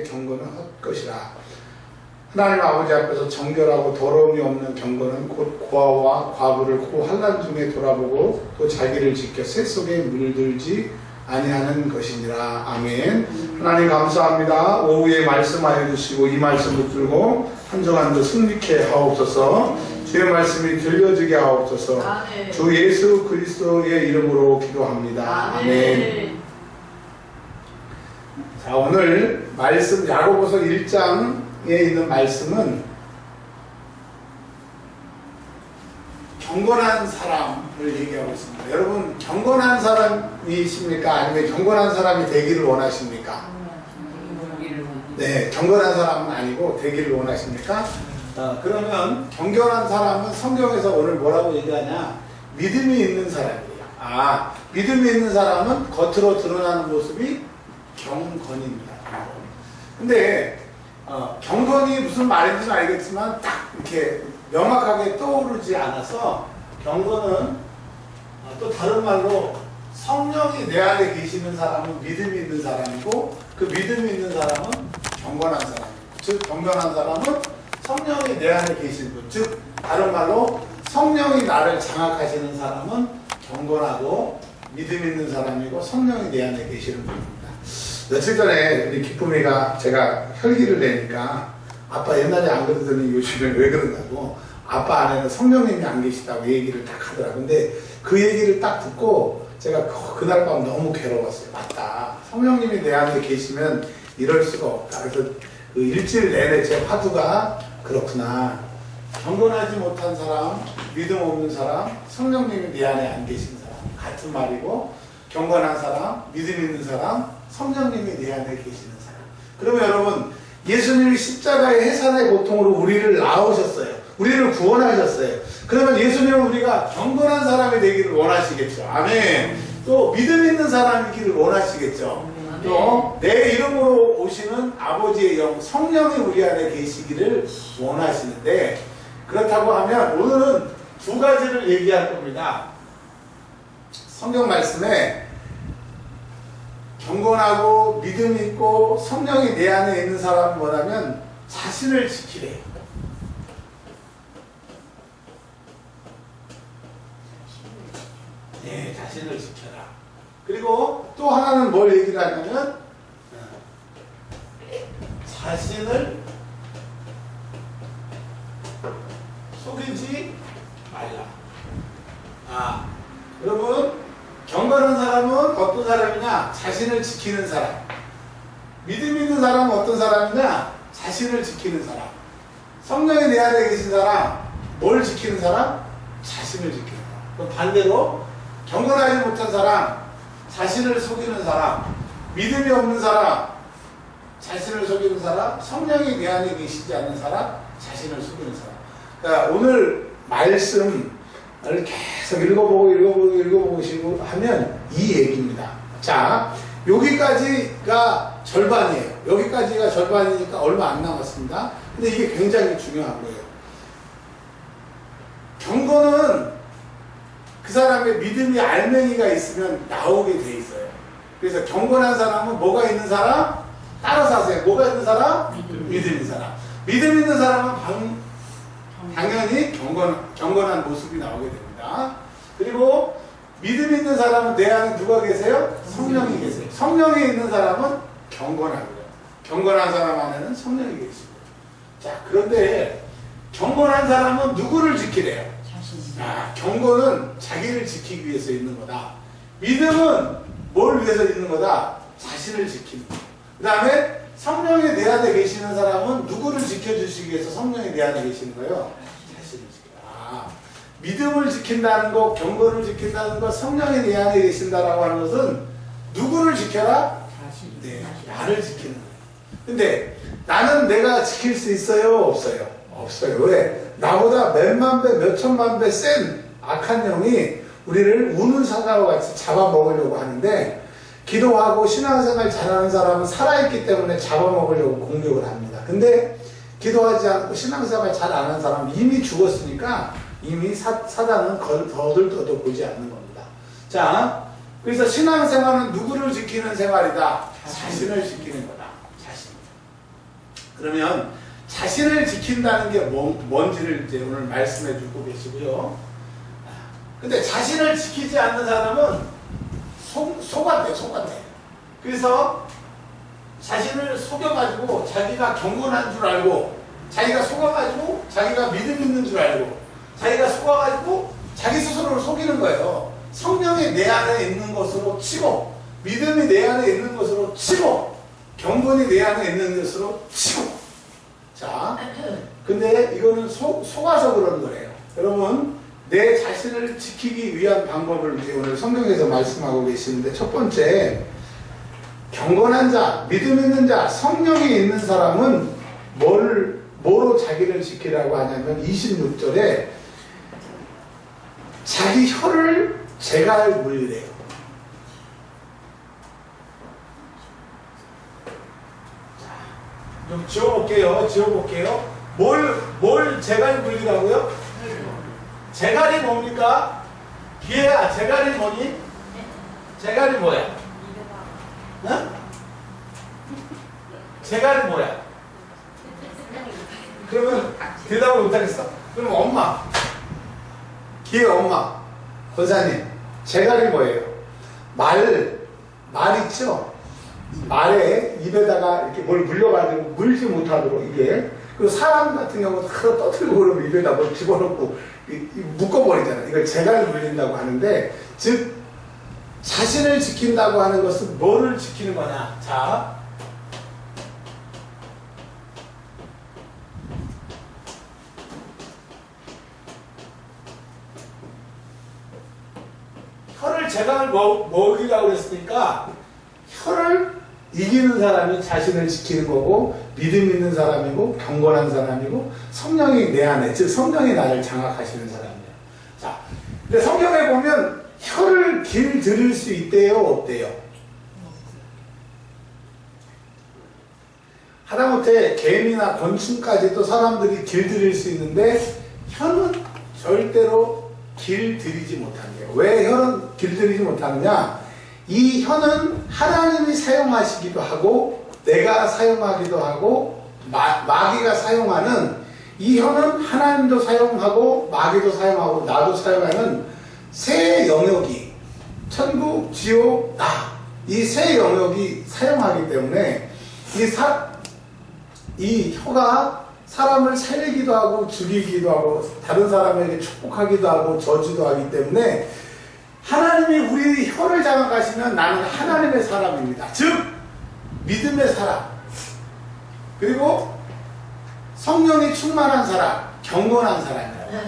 경건은 헛것이라. 하나님 아버지 앞에서 정결하고 더러움이 없는 경건은 곧 고아와 과부를 고 환난 중에 돌아보고 또 자기를 지켜 새 속에 물들지 아니하는 것이니라. 아멘. 하나님 감사합니다. 오후에 말씀하여 주시고 이 말씀 붙들고 한 주간도 승리케 하옵소서. 주의 말씀이 들려지게 하옵소서. 아멘. 주 예수 그리스도의 이름으로 기도합니다. 아멘. 자, 오늘 말씀 야고보서 1장에 있는 말씀은 경건한 사람을 얘기하고 있습니다. 여러분, 경건한 사람이십니까? 아니면 경건한 사람이 되기를 원하십니까? 네, 경건한 사람은 아니고 되기를 원하십니까? 그러면 경건한 사람은 성경에서 오늘 뭐라고 얘기하냐? 믿음이 있는 사람이에요. 믿음이 있는 사람은 겉으로 드러나는 모습이 경건입니다. 근데 경건이 무슨 말인지는 알겠지만 딱 이렇게 명확하게 떠오르지 않아서 경건은 또 다른 말로 성령이 내 안에 계시는 사람은 믿음이 있는 사람이고 그 믿음이 있는 사람은 경건한 사람이고, 즉 경건한 사람은 성령이 내 안에 계신 분, 즉 다른 말로 성령이 나를 장악하시는 사람은 경건하고 믿음 있는 사람이고 성령이 내 안에 계시는 분입니다. 며칠 전에 우리 기쁨이가 제가 혈기를 내니까 아빠 옛날에 안 그러더니 요즘에 왜 그런다고, 아빠 안에는 성령님이 안 계시다고 얘기를 딱 하더라. 근데 그 얘기를 딱 듣고 제가 그날 밤 너무 괴로웠어요. 맞다, 성령님이 내 안에 계시면 이럴 수가 없다. 그래서 그 일주일 내내 제 화두가 그렇구나, 경건하지 못한 사람, 믿음 없는 사람, 성령님이 내 안에 안 계신 사람 같은 말이고, 경건한 사람, 믿음 있는 사람, 성령님이 내 안에 계시는 사람. 그러면 여러분, 예수님이 십자가의 해산의 고통으로 우리를 낳으셨어요. 우리를 구원하셨어요. 그러면 예수님은 우리가 경건한 사람이 되기를 원하시겠죠. 아멘. 또 믿음 있는 사람이기를 원하시겠죠. 또 내 이름으로 오시는 아버지의 영 성령이 우리 안에 계시기를 원하시는데, 그렇다고 하면 오늘은 두 가지를 얘기할 겁니다. 성경 말씀에 경건하고 믿음 있고 성령이 내 안에 있는 사람은 뭐냐면 자신을 지키래요. 네, 자신을 지켜라. 그리고 또 하나는 뭘 얘기를 하냐면 자신을 속이지 말라. 여러분, 경건한 사람은 어떤 사람이냐? 자신을 지키는 사람. 믿음 있는 사람은 어떤 사람이냐? 자신을 지키는 사람. 성령이 내 안에 계신 사람, 뭘 지키는 사람? 자신을 지키는 사람. 그럼 반대로 경건하지 못한 사람, 자신을 속이는 사람, 믿음이 없는 사람, 자신을 속이는 사람, 성령이 내 안에 계시지 않는 사람, 자신을 속이는 사람. 그러니까 오늘 말씀을 계속 읽어보시고 하면 이 얘기입니다. 자, 여기까지가 절반이에요. 여기까지가 절반이니까 얼마 안 남았습니다. 근데 이게 굉장히 중요한 거예요. 경건은 그 사람의 믿음이 알맹이가 있으면 나오게 돼 있어요. 그래서 경건한 사람은 뭐가 있는 사람? 따라서 하세요. 뭐가 있는 사람? 믿음 있는 사람. 믿음 있는 사람은 당연히 경건한 모습이 나오게 됩니다. 그리고 믿음 있는 사람은 내 안에 누가 계세요? 성령이 계세요. 성령이 있는 사람은 경건하고요. 경건한 사람 안에는 성령이 계시고. 자, 그런데 경건한 사람은 누구를 지키래요? 경건은 자기를 지키기 위해서 있는 거다. 믿음은 뭘 위해서 있는 거다? 자신을 지키는 거다. 그 다음에 성령이 내 안에 계시는 사람은 누구를 지켜주시기 위해서 성령이 내 안에 계시는 거예요? 자신을 지키라. 믿음을 지킨다는 것, 경건을 지킨다는 것, 성령이 내 안에 계신다라고 하는 것은 누구를 지켜라? 네, 나를 지키는 거예요. 근데 나는 내가 지킬 수 있어요? 없어요? 없어요. 왜? 나보다 몇만 배, 몇천만 배 센 악한 영이 우리를 우는 사자와 같이 잡아먹으려고 하는데, 기도하고 신앙생활 잘하는 사람은 살아있기 때문에 잡아먹으려고 공격을 합니다. 근데 기도하지 않고 신앙생활 잘 안 하는 사람은 이미 죽었으니까 이미 사단은 거들떠도 보지 않는 겁니다. 자, 그래서 신앙생활은 누구를 지키는 생활이다? 자신을 지키는 거다. 자신. 그러면 자신을 지킨다는 게 뭔지를 이제 오늘 말씀해 주고 계시고요. 근데 자신을 지키지 않는 사람은 속았대. 그래서 자신을 속여가지고 자기가 경건한 줄 알고, 자기가 속아가지고 자기가 믿음 있는 줄 알고, 자기가 속아가지고 자기 스스로를 속이는 거예요. 성령이 내 안에 있는 것으로 치고, 믿음이 내 안에 있는 것으로 치고, 경건이 내 안에 있는 것으로 치고. 자, 근데 이거는 속아서 그런 거예요. 여러분, 내 자신을 지키기 위한 방법을 이제 오늘 성경에서 말씀하고 계시는데, 첫 번째, 경건한 자, 믿음 있는 자, 성령이 있는 사람은 뭐로 자기를 지키라고 하냐면 26절에 자기 혀를 제갈 물리래요. 좀 지워볼게요. 뭘 제갈 물리라고요? 제갈이 뭡니까? 기회야, 제갈이 뭐니? 제갈이 뭐야? 응? 제갈이 뭐야? 그러면 대답을 못하겠어. 그럼 엄마, 기회 엄마, 권사님, 제갈이 뭐예요? 말 있죠? 말에 입에다가 이렇게 뭘 물려가지고 물지 못하도록 이게. 그리고 사람 같은 경우는 하루 떠들고 그러면 입에다 뭘 집어넣고 묶어버리잖아요. 이걸 제갈 물린다고 하는데, 즉 자신을 지킨다고 하는 것은 뭐를 지키는 거냐? 자, 혀를 제갈 먹이라고 그랬으니까 혀를 이기는 사람이 자신을 지키는 거고, 믿음 있는 사람이고, 경건한 사람이고, 성령이 내 안에, 즉 성령이 나를 장악하시는 사람이에요. 자, 근데 성경에 보면 혀를 길들일 수 있대요, 없대요? 하다못해 개미나 곤충까지도 사람들이 길들일 수 있는데 혀는 절대로 길들이지 못한대요. 왜 혀는 길들이지 못하느냐? 이 혀는 하나님이 사용하시기도 하고 내가 사용하기도 하고 마귀가 사용하는, 이 혀는 하나님도 사용하고 마귀도 사용하고 나도 사용하는 세 영역이, 천국, 지옥, 이 세 영역이 사용하기 때문에 이 혀가 사람을 살리기도 하고 죽이기도 하고 다른 사람에게 축복하기도 하고 저주도 하기 때문에, 하나님이 우리 혀를 장악하시면 나는 하나님의 사람입니다. 즉 믿음의 사람, 그리고 성령이 충만한 사람, 경건한 사람이에요.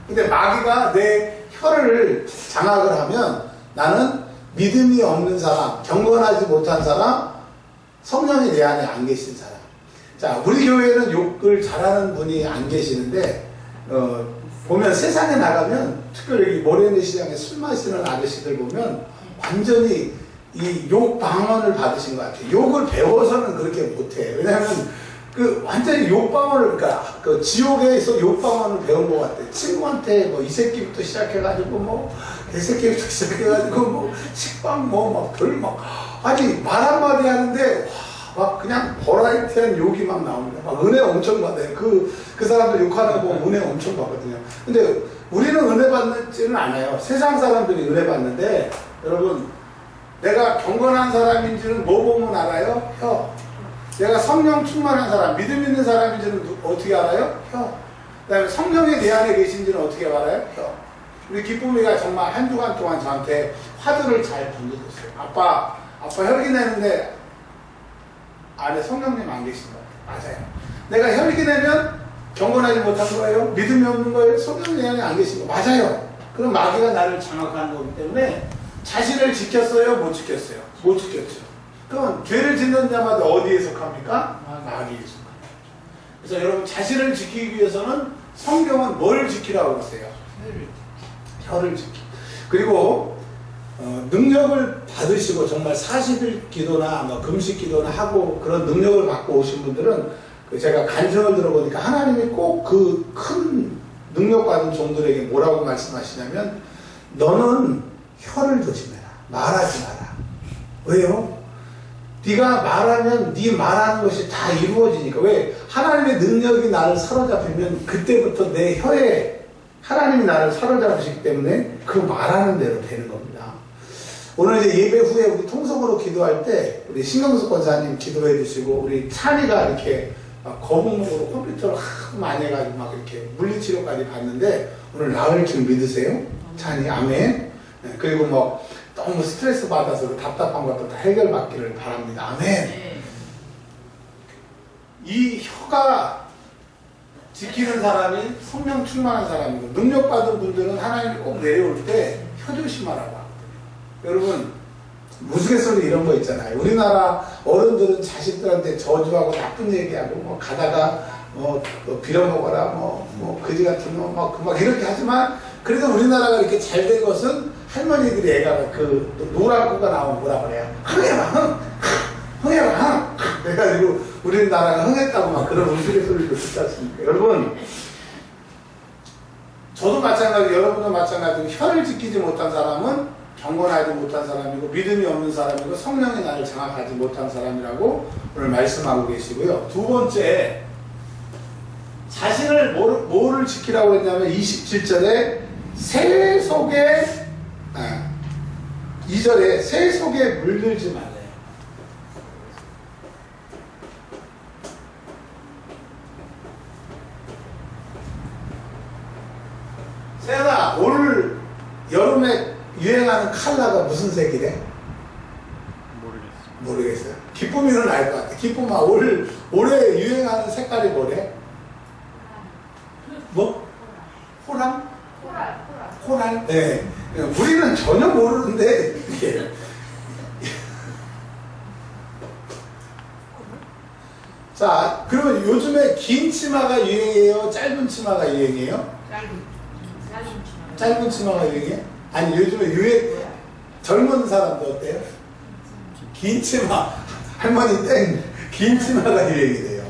근데 마귀가 내 혀를 장악을 하면 나는 믿음이 없는 사람, 경건하지 못한 사람, 성령이 내 안에 안 계신 사람. 자, 우리 교회는 욕을 잘하는 분이 안 계시는데, 보면 세상에 나가면, 특별히 모래내 시장에 술 마시는 아저씨들 보면 완전히 이 욕 방언을 받으신 것 같아요. 욕을 배워서는 그렇게 못해. 왜냐하면 완전히 욕 방언을, 그러니까 그 지옥에서 욕 방언을 배운 것 같아. 친구한테 뭐 이 새끼부터 시작해가지고 개새끼부터 시작해가지고 식빵 아니 말 한마디 하는데 막 그냥 버라이티한 욕이 막 나옵니다. 막 은혜 엄청 받아요. 그 사람들 욕하는 거 보면 은혜 엄청 받거든요. 근데 우리는 은혜 받지는 않아요. 세상 사람들이 은혜 받는데, 여러분, 내가 경건한 사람인지는 뭐 보면 알아요? 혀. 내가 성령 충만한 사람, 믿음 있는 사람인지는 어떻게 알아요? 혀. 그 다음에 성령이 내 안에 계신지는 어떻게 알아요? 혀. 우리 기쁨이가 정말 한 주간 동안 저한테 화두를 잘 던져줬어요. 아빠 혈기 내는데 안에 성령님 안 계신 것 같아요. 맞아요. 내가 혈기 내면 경건하지 못한 거예요? 믿음이 없는 거예요? 성령님 내 안에 안 계신 거 맞아요. 그럼 마귀가 나를 장악하는 거기 때문에 자신을 지켰어요? 못 지켰어요? 못 지켰죠. 그럼 죄를 짓는 자마다 어디에 속합니까? 마귀에 속합니다. 그래서 여러분, 자신을 지키기 위해서는 성경은 뭘 지키라고 그러세요? 혀를 지키. 그리고 능력을 받으시고 정말 40일 기도나 금식 기도나 하고 그런 능력을 받고 오신 분들은, 제가 간증을 들어보니까 하나님이 꼭 그 큰 능력 받은 종들에게 뭐라고 말씀하시냐면, 너는 혀를 조심해라. 말하지 마라. 왜요? 네가 말하면 네 말하는 것이 다 이루어지니까. 왜? 하나님의 능력이 나를 사로잡히면 그때부터 내 혀에 하나님이 나를 사로잡으시기 때문에 그 말하는 대로 되는 겁니다. 오늘 이제 예배 후에 우리 통성으로 기도할 때 우리 신경숙 권사님 기도해 주시고 우리 찬이가 이렇게 거북목으로 컴퓨터를 많이 해가지고 막 이렇게 물리치료까지 받는데 오늘 나을 줄 믿으세요? 찬이 아멘. 네, 그리고 뭐 너무 스트레스 받아서 답답한 것도 다 해결받기를 바랍니다. 아멘. 이 혀가 지키는 사람이 성령 충만한 사람이고 능력받은 분들은 하나님이 꼭 내려올 때 혀 조심하라고. 여러분 우스갯소리 이런 거 있잖아요. 우리나라 어른들은 자식들한테 저주하고 나쁜 얘기하고 뭐 가다가 뭐 빌어먹어라 뭐 그지 같은 거 막 이렇게 하지만 그래도 우리나라가 이렇게 잘 된 것은 할머니들이 애가 그 노란 코가 나오면 뭐라 그래요? 흥해라 흥해라 그래가지고 우리나라가 흥했다고 막 그런 우스갯소리도 듣지 않습니까? 여러분 저도 마찬가지고 여러분도 마찬가지고 혀를 지키지 못한 사람은 경건하지 못한 사람이고 믿음이 없는 사람이고 성령이 나를 장악하지 못한 사람이라고 오늘 말씀하고 계시고요. 두 번째, 자신을 뭐를 지키라고 했냐면 27절에 새 속에 2절에 새 속에 물들지 말래요. 세연아, 올 여름에 유행하는 컬러가 무슨 색이래? 모르겠어요. 기쁨이는 알 것 같아. 기쁨아, 올해 유행하는 색깔이 뭐래? 뭐? 호랑? 코랄? 네. 우리는 전혀 모르는데, 이게. 자, 그러면 요즘에 긴 치마가 유행이에요? 짧은 치마가 유행이에요? 짧은 치마가 유행이에요? 아니 요즘에 젊은 사람들 어때요? 긴 치마 할머니 땡 긴 치마가 유행이 돼요.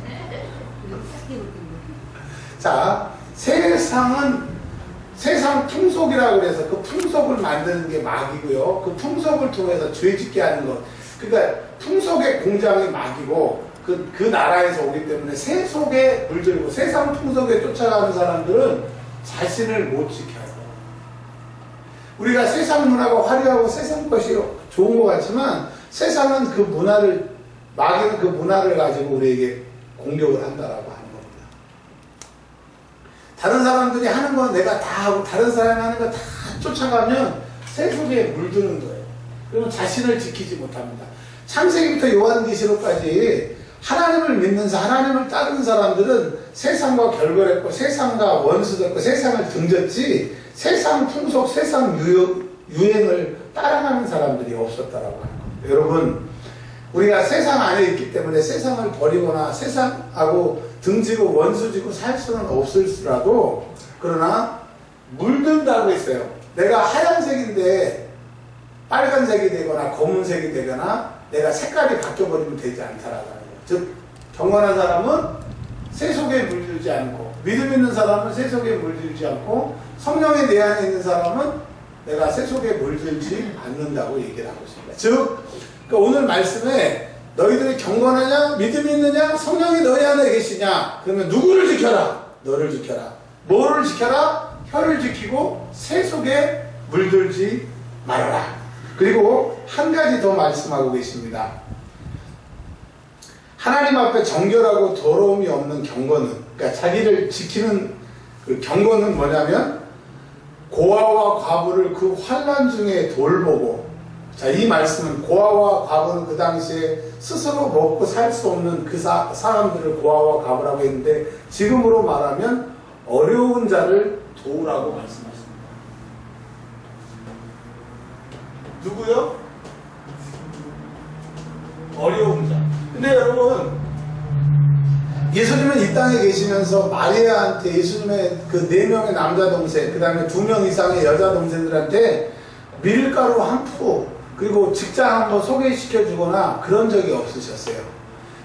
자, 세상 풍속이라고 그래서 그 풍속을 만드는 게 막이고요. 그 풍속을 통해서 죄짓게 하는 것. 그러니까 풍속의 공장이 막이고 그 나라에서 오기 때문에 새 속에 물들고 세상 풍속에 쫓아가는 사람들은 자신을 못 지켜요. 우리가 세상 문화가 화려하고 세상 것이 좋은 것 같지만 세상은 그 문화를 마귀는 그 문화를 가지고 우리에게 공격을 한다라고 하는 겁니다. 다른 사람들이 하는 건 내가 다 하고 다른 사람이 하는 거 다 쫓아가면 새 속에 물드는 거예요. 그러면 자신을 지키지 못합니다. 창세기부터 요한계시록까지 하나님을 믿는 하나님을 따르는 사람들은 세상과 결별했고 세상과 원수됐고 세상을 등졌지 세상 풍속, 세상 유행을 따라가는 사람들이 없었다라고 하는 겁니다. 여러분, 우리가 세상 안에 있기 때문에 세상을 버리거나 세상하고 등지고 원수지고 살 수는 없을지라도 그러나 물든다고 했어요. 내가 하얀색인데 빨간색이 되거나 검은색이 되거나 내가 색깔이 바뀌어버리면 되지 않다라고 하는 거예요. 즉, 경건한 사람은 새 속에 물들지 않고 믿음 있는 사람은 새 속에 물들지 않고 성령의 내 안에 있는 사람은 내가 새 속에 물들지 않는다고 얘기를 하고 있습니다. 즉 오늘 말씀에 너희들이 경건하냐 믿음이 있느냐 성령이 너희 안에 계시냐 그러면 누구를 지켜라? 너를 지켜라. 뭐를 지켜라? 혀를 지키고 새 속에 물들지 말아라. 그리고 한 가지 더 말씀하고 계십니다. 하나님 앞에 정결하고 더러움이 없는 경건은, 그러니까 자기를 지키는 그 경건은 뭐냐면 고아와 과부를 그 환난 중에 돌보고, 자, 이 말씀은 고아와 과부는 그 당시에 스스로 먹고 살 수 없는 그 사람들을 고아와 과부라고 했는데 지금으로 말하면 어려운 자를 도우라고 말씀하십니다. 누구요? 어려운 자. 근데 여러분, 예수님은 이 땅에 계시면서 마리아한테 예수님의 그 4명의 남자 동생, 그 다음에 2명 이상의 여자 동생들한테 밀가루 한 푸, 그리고 직장 한번 소개시켜 주거나 그런 적이 없으셨어요.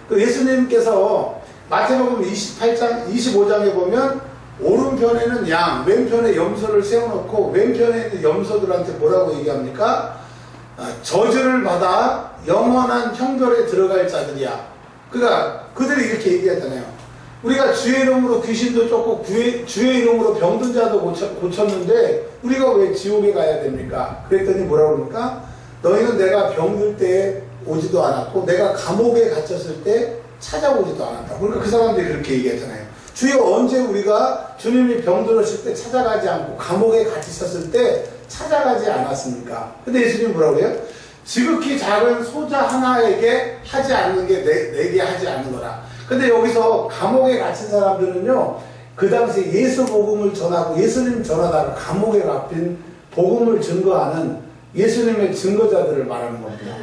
그 예수님께서 마태복음 28장, 25장에 보면 오른편에는 양, 왼편에 염소를 세워놓고 왼편에 있는 염소들한테 뭐라고 얘기합니까? 저주를 받아 영원한 형벌에 들어갈 자들이야. 그러니까 그들이 이렇게 얘기했잖아요. 우리가 주의 이름으로 귀신도 쫓고 주의 이름으로 병든 자도 고쳤는데 우리가 왜 지옥에 가야 됩니까? 그랬더니 뭐라고 그럽니까? 너희는 내가 병들 때 오지도 않았고 내가 감옥에 갇혔을 때 찾아오지도 않았다. 그러니까 그 사람들이 그렇게 얘기했잖아요. 주여 언제 우리가 주님이 병들었을 때 찾아가지 않고 감옥에 갇히셨을 때 찾아가지 않았습니까? 근데 예수님이 뭐라고 해요? 지극히 작은 소자 하나에게 하지 않는 게 내게 하지 않는 거라. 근데 여기서 감옥에 갇힌 사람들은요, 그 당시 예수 복음을 전하고 예수님 전하다가 감옥에 갇힌 복음을 증거하는 예수님의 증거자들을 말하는 겁니다.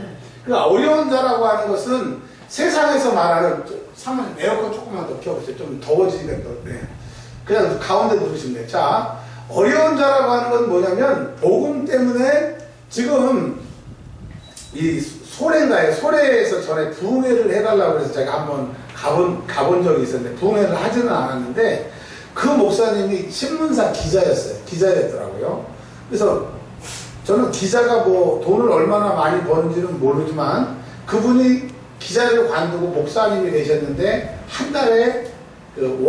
그러니까 어려운 자라고 하는 것은 세상에서 말하는, 사모님 에어컨 조금만 더 켜보세요. 좀 더워지니까 또, 네. 그냥 가운데 누르시면 돼요. 자, 어려운 자라고 하는 건 뭐냐면 복음 때문에 지금 이 소래인가요? 소래에서 전에 부흥회를 해달라고 해서 제가 한번 가본 적이 있었는데 부흥회를 하지는 않았는데 그 목사님이 신문사 기자였더라고요. 그래서 저는 기자가 뭐 돈을 얼마나 많이 버는지는 모르지만 그분이 기자를 관두고 목사님이 되셨는데 한 달에 그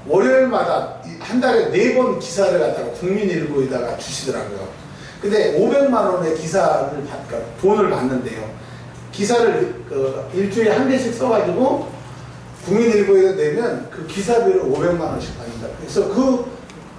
월요일마다 한 달에 4번 기사를 갖다가 국민일보에다가 주시더라고요. 근데 500만 원의 돈을 받는데요. 기사를 일주일에 한 개씩 써가지고 국민일보에 내면 그 기사비를 500만 원씩 받는다. 그래서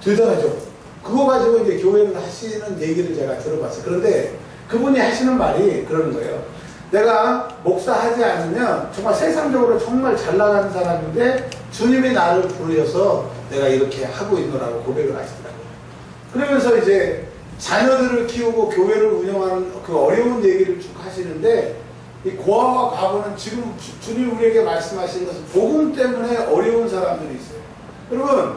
대단하죠. 그거 가지고 이제 교회를 하시는 얘기를 제가 들어봤어요. 그런데 그분이 하시는 말이 그러는 거예요. 내가 목사하지 않으면 정말 세상적으로 정말 잘 나가는 사람인데 주님이 나를 부르셔서 내가 이렇게 하고 있노라고 고백을 하시더라고요. 그러면서 이제 자녀들을 키우고 교회를 운영하는 그 어려운 얘기를 쭉 하시는데 이 고아와 과부는 지금 주님 우리에게 말씀하시는 것은 복음 때문에 어려운 사람들이 있어요. 여러분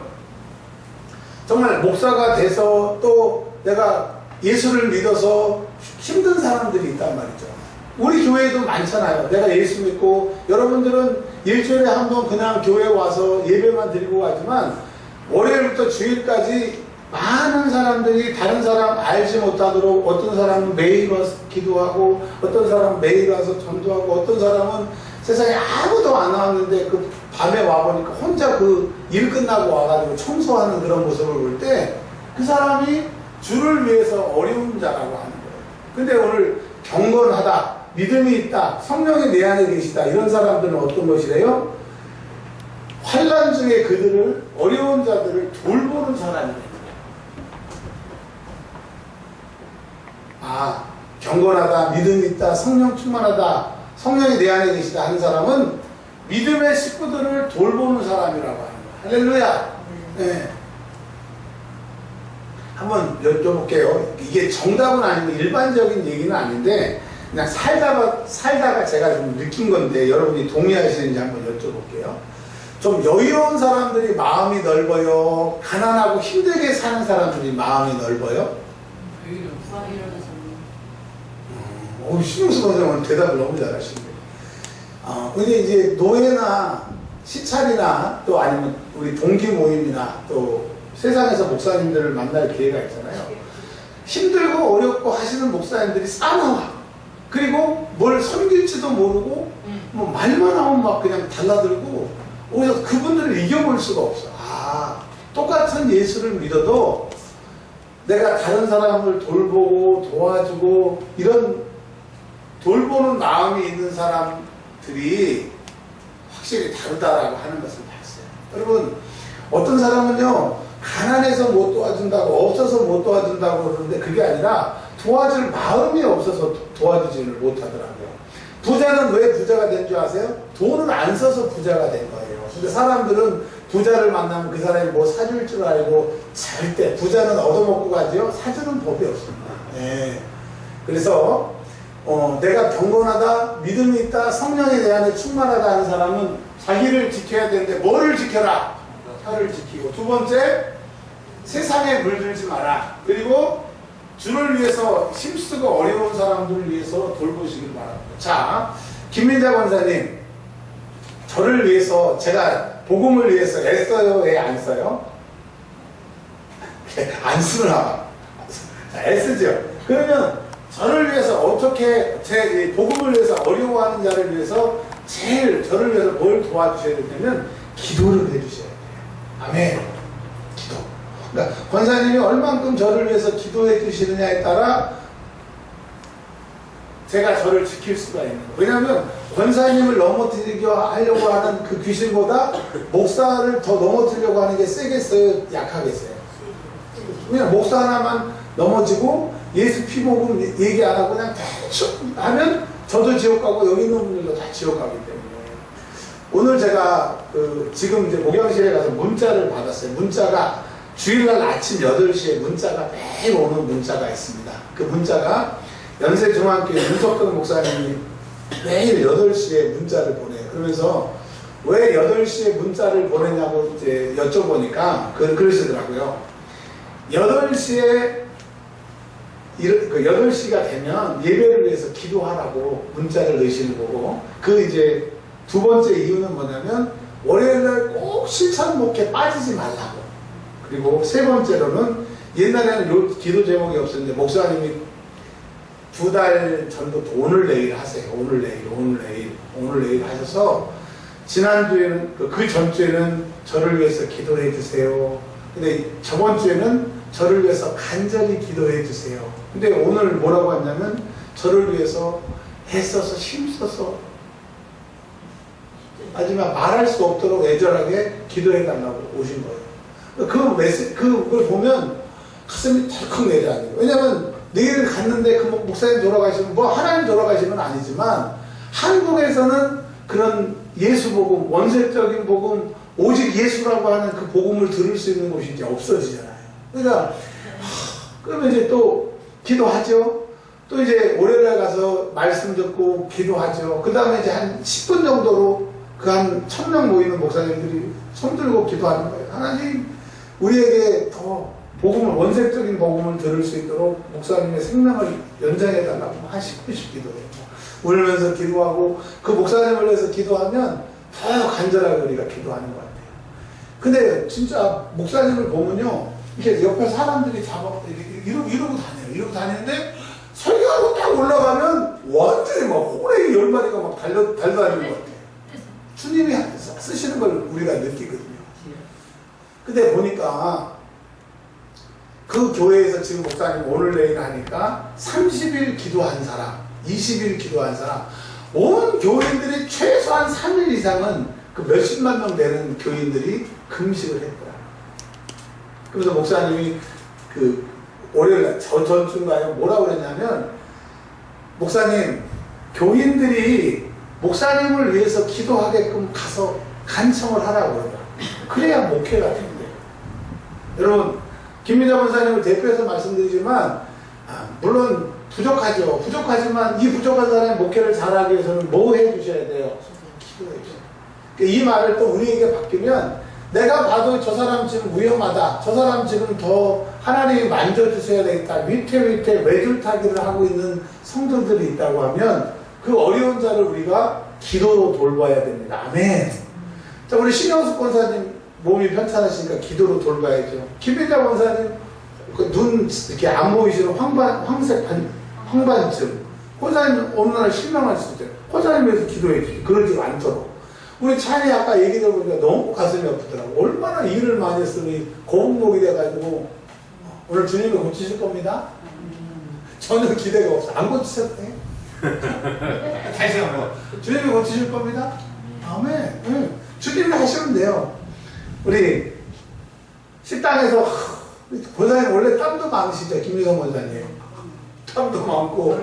정말 목사가 돼서 또 내가 예수를 믿어서 힘든 사람들이 있단 말이죠. 우리 교회에도 많잖아요. 내가 예수 믿고 여러분들은 일주일에 한 번 그냥 교회 와서 예배만 드리고 가지만 월요일부터 주일까지 많은 사람들이 다른 사람 알지 못하도록 어떤 사람은 매일 와서 기도하고 어떤 사람은 매일 와서 전도하고 어떤 사람은 세상에 아무도 안 나왔는데 그 밤에 와보니까 혼자 그 일 끝나고 와가지고 청소하는 그런 모습을 볼 때 그 사람이 주를 위해서 어려운 자라고 하는 거예요. 근데 오늘 경건하다, 믿음이 있다, 성령이 내 안에 계시다 이런 사람들은 어떤 것이래요? 환난 중에 그들을 어려운 자들을 돌보는 사람이에요. 아, 경건하다, 믿음이 있다, 성령 충만하다, 성령이 내 안에 계시다 하는 사람은 믿음의 식구들을 돌보는 사람이라고 하는 거예요. 할렐루야. 네. 한번 여쭤볼게요. 이게 정답은 아니고 일반적인 얘기는 아닌데 그냥 살다가 제가 좀 느낀 건데 여러분이 동의하시는지 한번 여쭤볼게요. 좀 여유로운 사람들이 마음이 넓어요? 가난하고 힘들게 사는 사람들이 마음이 넓어요? 신용수 선생님은 대답을 너무 잘하시네요. 근데 이제 노예나 시찰이나 또 아니면 우리 동기 모임이나 또 세상에서 목사님들을 만날 기회가 있잖아요. 힘들고 어렵고 하시는 목사님들이 싸나와. 그리고 뭘 섬길지도 모르고 뭐 말만 하면 막 그냥 달라들고 오히려 그분들을 이겨볼 수가 없어. 똑같은 예수를 믿어도 내가 다른 사람을 돌보고 도와주고 이런 돌보는 마음이 있는 사람들이 확실히 다르다라고 하는 것을 봤어요. 여러분 어떤 사람은요 가난해서 못 도와준다고 없어서 못 도와준다고 그러는데 그게 아니라 도와줄 마음이 없어서 도와주지를 못하더라고요. 부자는 왜 부자가 된 줄 아세요? 돈을 안 써서 부자가 된 거예요. 근데 사람들은 부자를 만나면 그 사람이 뭐 사줄 줄 알고 절대 부자는 얻어먹고 가지요. 사주는 법이 없습니다. 네. 그래서 내가 경건하다, 믿음이 있다, 성령에 대한 충만하다 하는 사람은 자기를 지켜야 되는데 뭐를 지켜라? 혀를 지키고 두 번째 세상에 물들지 마라. 그리고 주를 위해서 힘쓰고 어려운 사람들을 위해서 돌보시길 바랍니다. 자, 김민자 권사님 저를 위해서 제가 복음을 위해서 애써요? 왜 안 써요? 안 쓰나 봐. 애쓰죠? 그러면 저를 위해서 어떻게 제 복음을 위해서 어려워하는 자를 위해서 제일 저를 위해서 뭘 도와주셔야 되냐면 기도를 해주셔야 돼요. 아멘. 기도. 그러니까 권사님이 얼만큼 저를 위해서 기도해 주시느냐에 따라 제가 저를 지킬 수가 있는 거예요. 왜냐하면 권사님을 넘어뜨리려 하려고 하는 그 귀신보다 목사를 더 넘어뜨리려고 하는 게 세겠어요? 약하겠어요? 그냥 목사 하나만 넘어지고 예수 피복음 얘기 안 하고 그냥 대충 하면 저도 지옥 가고 여기 있는 분들도 다 지옥 가기 때문에 오늘 제가 지금 이제 목양실에 가서 문자를 받았어요. 문자가 주일날 아침 8시에 문자가 매일 오는 문자가 있습니다. 그 문자가 연세중앙교회 윤석근 목사님이 매일 8시에 문자를 보내요. 그러면서 왜 8시에 문자를 보내냐고 이제 여쭤보니까 그러시더라고요. 8시에 8시가 되면 예배를 위해서 기도하라고 문자를 넣으시는 거고, 그 이제 두 번째 이유는 뭐냐면 월요일날 꼭 실천 목회 빠지지 말라고. 그리고 세 번째로는 옛날에는 요 기도 제목이 없었는데 목사님이 2달 전부터 오늘 내일 하세요. 오늘 내일 하셔서 지난주에는 그 전주에는 저를 위해서 기도해 주세요. 근데 저번 주에는 저를 위해서 간절히 기도해 주세요. 근데 오늘 뭐라고 했냐면 저를 위해서 애써서 힘써서 마지막 말할 수 없도록 애절하게 기도해 달라고 오신 거예요. 그걸 보면 가슴이 덜컥 내려앉는 거예요. 왜냐면 내일 갔는데 그 목사님 돌아가시면 뭐 하나님 돌아가시면 아니지만 한국에서는 그런 예수 복음, 원색적인 복음, 오직 예수라고 하는 그 복음을 들을 수 있는 곳이 이제 없어지잖아요. 그러니까 그러면 이제 또 기도하죠. 또 이제 월요일에 가서 말씀 듣고 기도하죠. 그 다음에 이제 한 10분 정도로 그 한 1000명 모이는 목사님들이 손들고 기도하는 거예요. 하나님 우리에게 더 복음을, 원색적인 복음을 들을 수 있도록 목사님의 생명을 연장해달라고 한 10분씩 기도해요. 울면서 기도하고 그 목사님을 위해서 기도하면 더 간절하게 우리가 기도하는 것 같아요. 근데 진짜 목사님을 보면요, 이렇게 옆에 사람들이 이러고 다녀요. 이러고 다니는데 설교하고 딱 올라가면 완전히 막 호랭이 10마리가 막 달려다니는 것 같아요. 주님이 쓰시는 걸 우리가 느끼거든요. 근데 보니까 그 교회에서 지금 목사님 오늘 내일 하니까 30일 기도한 사람, 20일 기도한 사람, 온 교인들이 최소한 3일 이상은 그 몇십만 명 되는 교인들이 금식을 했더라. 그래서 목사님이 그 월요일날 전주인가요? 뭐라고 그랬냐면, 목사님, 교인들이 목사님을 위해서 기도하게끔 가서 간청을 하라고 그러더라. 그래야 목회가 된대요. 여러분, 김민자 권사님을 대표해서 말씀드리지만 물론 부족하죠. 부족하지만 이 부족한 사람의 목회를 잘하기 위해서는 뭐 해주셔야 돼요? 기도해 주셔야 돼요. 이 말을 또 우리에게 바뀌면 내가 봐도 저 사람 지금 위험하다. 저 사람 지금 더 하나님이 만져주셔야 되겠다. 밑에 외줄타기를 하고 있는 성도들이 있다고 하면 그 어려운 자를 우리가 기도로 돌봐야 됩니다. 아멘. 자, 우리 신영숙 권사님 몸이 편찮으시니까 기도로 돌봐야죠. 김민자 권사님 그 눈 이렇게 안 보이시는 황반증. 권사님 어느 날 실명할 수 있어요. 권사님 위해서 기도해 주지. 그러지 않도록. 우리 찬이 아까 얘기 들어보니까 너무 가슴이 아프더라고. 얼마나 일을 많이 했으니 고목목이 돼가지고 오늘 주님이 고치실 겁니다. 전혀 기대가 없어. 안 고치셨대. 다시 한번. 주님이 고치실 겁니다. 아멘. 응. 주님이 하시면 돼요. 우리 식당에서 권사님 원래 땀도 많으시죠? 김유성 권사님. 땀도 많고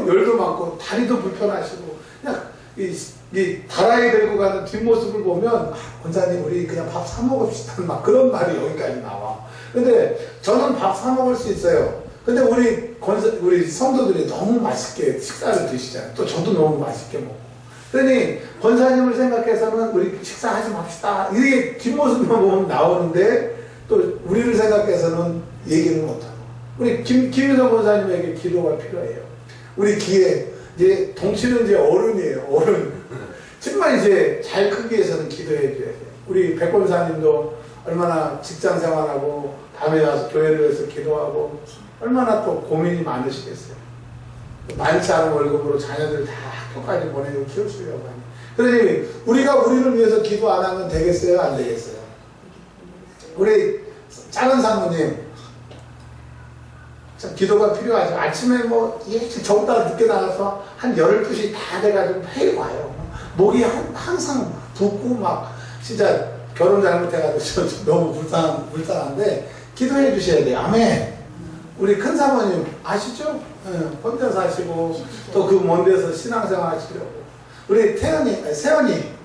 열도 많고 다리도 불편하시고 그냥 이 다라이 들고 가는 뒷모습을 보면 권사님 우리 그냥 밥 사 먹읍시다 막 그런 말이 여기까지 나와. 근데 저는 밥 사 먹을 수 있어요. 근데 우리 성도들이 너무 맛있게 식사를 드시잖아요. 또 저도 너무 맛있게 먹고. 그러니 권사님을 생각해서는 우리 식사하지 맙시다. 이게 뒷모습만 보면 나오는데 또 우리를 생각해서는 얘기를 못하고. 우리 김유성 권사님에게 기도가 필요해요. 우리 기회 이제 덩치는 이제 어른이에요. 어른. 정말 이제 잘 크기 위해서는 기도해 줘야 돼요. 우리 백 권사님도 얼마나 직장 생활하고 밤에 와서 교회를 위해서 기도하고 얼마나 또 고민이 많으시겠어요. 많지 않은 월급으로 자녀들 다 학교까지 보내고 키우시려고 하니. 그러니 우리가 우리를 위해서 기도 안 하면 되겠어요? 안 되겠어요? 우리 작은 사모님 참 기도가 필요하죠. 아침에 뭐 일찍 저보다 늦게 나가서 한 12시 다 돼가지고 매일 와요. 목이 항상 붓고 막 진짜 결혼 잘못해가지고 너무 불쌍한데 기도해 주셔야 돼요. 아멘. 우리 큰 사모님 아시죠? 혼자 사시고 또 그 먼 데서 신앙생활 하시려고. 우리 세연이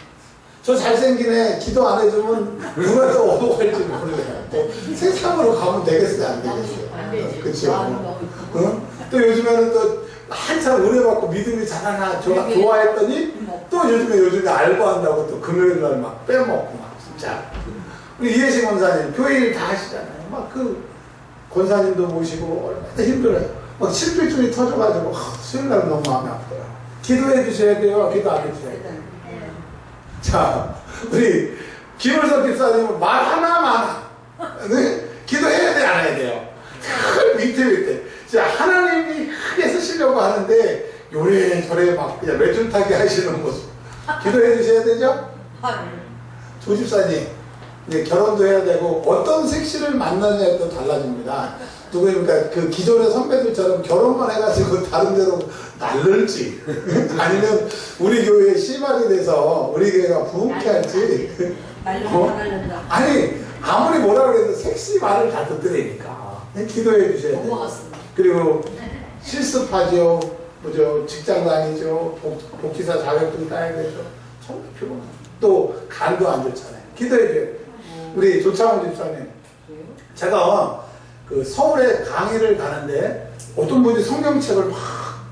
저 잘생긴 애 기도 안 해주면 누가 또 어디 갈지 모르겠어요. 또 세상으로 가면 되겠어요? 안 되겠어요? 그렇죠? 응? 또 요즘에는 또 한참 은혜받고 믿음이 자라나 좋아했더니 또 요즘에 알바한다고 또 금요일날 막 빼먹고 막 진짜. 우리 이혜식 권사님 교회 일 다 하시잖아요. 막 그 권사님도 모시고 얼마나 힘들어요. 막 실비줄이 터져가지고 수요일날 너무 마음이 아파요. 기도해 주셔야 돼요? 기도 안 해주셔야 돼요? 자, 우리 김을석 집사님은 말 하나만 네? 기도해야 돼, 안 해야 돼요? 밑에 자, 하나님이 크게 쓰시려고 하는데 요래저래 막 그냥 매준타기 하시는 모습 기도해 주셔야 되죠? 조 집사님 이제 결혼도 해야 되고 어떤 색시를 만나냐에 또 달라집니다. 누구니까 그 기존의 선배들처럼 결혼만 해가지고 다른 데로 날를지 아니면 우리 교회에 씨발이 돼서 우리 교회가 부흥케 할지 아니 아무리 뭐라 그래도 섹시 말을 다 듣더라니까. 기도해 주셔야 돼요. 그리고 실습하죠. 뭐죠? 직장 다니죠. 복지사 자격증 따야 되죠. 정말 피곤하죠. 또 간도 안 좋잖아요. 기도해 줘야 돼요. 우리 조창호 집사님 제가 그 서울에 강의를 가는데 어떤 분이 성경책을 막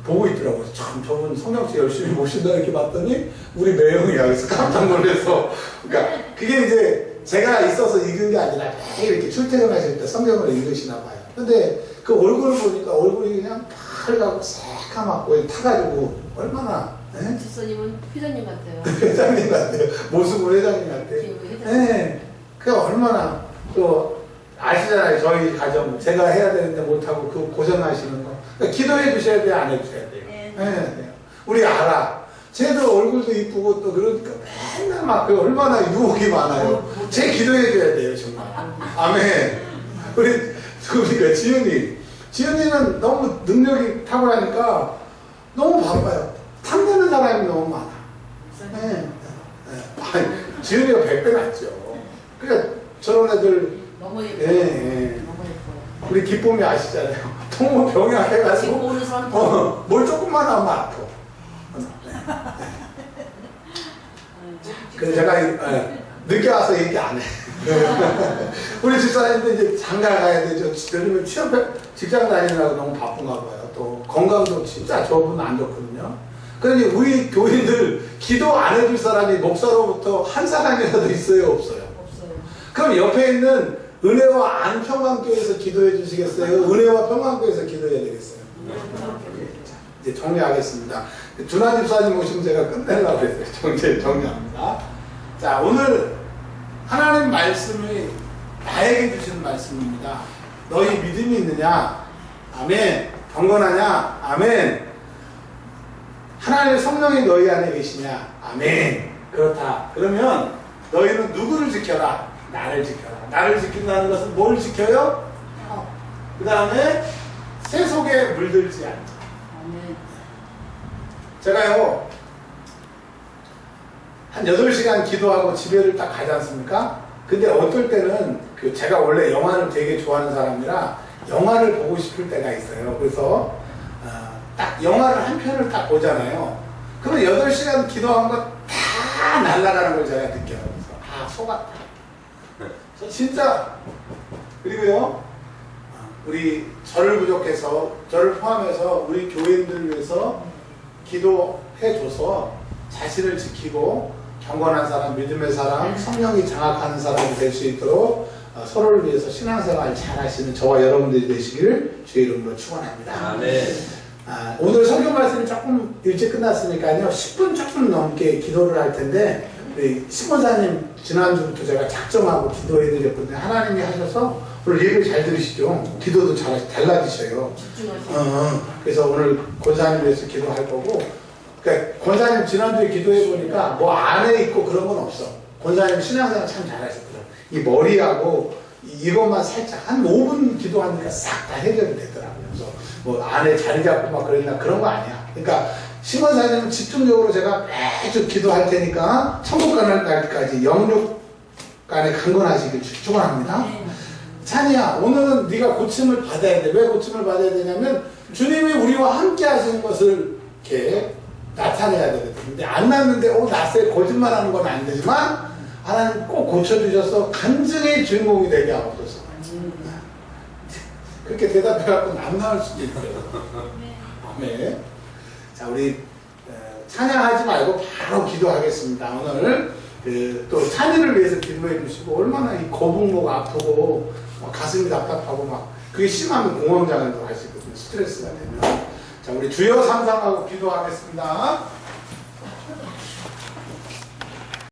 보고 있더라고요. 참 저분 성경책 열심히 보신다 이렇게 봤더니 우리 매형이 여기서 깜짝 놀라서 그러니까 그게 이제 제가 있어서 읽은 게 아니라 매일 이렇게 출퇴근하실 때 성경을 읽으시나 봐요. 근데 그 얼굴을 보니까 얼굴이 그냥 파래가고 새까맣고 타가지고 얼마나 집사님은 회장님 같아요. 회장님 같아요. 모습은 회장님 같아요. 네. 그 얼마나 또 아시잖아요. 저희 가정 제가 해야 되는데 못하고 그 고생하시는 거. 그러니까 기도해 주셔야 돼요? 안 해주셔야 돼요? 네. 우리 알아. 쟤도 얼굴도 이쁘고 또 그러니까 맨날 막 그 얼마나 유혹이 많아요. 쟤 기도해 줘야 돼요 정말. 아멘. 우리가 지은이는 너무 능력이 탁월하니까 너무 바빠요. 탐내는 사람이 너무 많아. 네. 지은이가 100배 낫죠. 그러니까 저런 애들 너무 예뻐요. 예. 우리 기쁨이 아시잖아요. 너무 병약해가지고 뭘 조금만 하면 아파. 그래서 제가 늦게 와서 얘기 안 해. 우리 집사님도 이제 장가 가야 되죠. 요즘에 취업해 직장 다니느라고 너무 바쁜가 봐요. 또 건강도 진짜 저분 안 좋거든요. 그러니 우리 교인들 기도 안 해줄 사람이 목사로부터 한 사람이라도 있어요? 없어요? 없어요. 그럼 옆에 있는 은혜와 안평강교회에서 기도해 주시겠어요? 은혜와 평강교회에서 기도해야 되겠어요? 자, 이제 정리하겠습니다. 준하 집사님 오시면 제가 끝내려고 했어요. 정리합니다. 자, 오늘 하나님 말씀이 나에게 주시는 말씀입니다. 너희 믿음이 있느냐? 아멘. 경건하냐? 아멘. 하나님의 성령이 너희 안에 계시냐? 아멘. 그렇다. 그러면 너희는 누구를 지켜라? 나를 지켜라. 나를 지킨다는 것은 뭘 지켜요? 그 다음에 새 속에 물들지 않자. 아멘. 제가요 한 8시간 기도하고 집에를 딱 가지 않습니까? 근데 어떨 때는 제가 원래 영화를 되게 좋아하는 사람이라 영화를 보고 싶을 때가 있어요. 그래서 딱 영화를 한 편을 딱 보잖아요. 그러면 8시간 기도한 거 다 날아가는 걸 제가 느껴요. 그래서 속았다. 저 진짜. 그리고요 우리 저를 부족해서 저를 포함해서 우리 교인들을 위해서 기도해줘서 자신을 지키고 경건한 사람, 믿음의 사람, 성령이 장악하는 사람이 될 수 있도록 서로를 위해서 신앙생활 잘 하시는 저와 여러분들이 되시기를 주의 이름으로 축원합니다. 아멘. 오늘 성경 말씀이 조금 일찍 끝났으니까요 10분 조금 넘게 기도를 할 텐데 우리 신권사님 지난주부터 제가 작정하고 기도해 드렸거든요. 하나님이 하셔서 오늘 예배 잘 들으시죠? 기도도 잘 달라지셔요. 집중하시고. 그래서 오늘 권사님 위해서 기도할 거고, 그러니까 권사님 지난주에 기도해 보니까 뭐 안에 있고 그런 건 없어. 권사님 신앙생활 참 잘하셨거든. 이 머리하고 이것만 살짝 한 5분 기도하니까 싹 다 해결이 되더라고요. 그래서 뭐 안에 자리 잡고 막 그랬나 그런 거 아니야. 그러니까 신권사님은 집중적으로 제가 매주 기도할 테니까 천국 가는 날까지 영육 간에 강건하시길 축원합니다. 찬이야, 오늘은 네가 고침을 받아야 돼. 왜 고침을 받아야 되냐면 주님이 우리와 함께 하시는 것을 이렇게 나타내야 되거든. 근데 안 났는데 났어요. 거짓말하는 건 안 되지만 하나님 꼭 고쳐주셔서 간증의 주인공이 되게 하옵소서. 그렇게 대답해갖고 안 나올 수도 있어요. 아멘. 자, 우리 찬양하지 말고 바로 기도하겠습니다. 오늘 또 찬이를 위해서 기도해 주시고, 얼마나 이 거북목 아프고 막 가슴이 답답하고 막 그게 심하면 공황장애도 하시거든요. 스트레스가 되면. 자, 우리 주여 삼상하고 기도하겠습니다.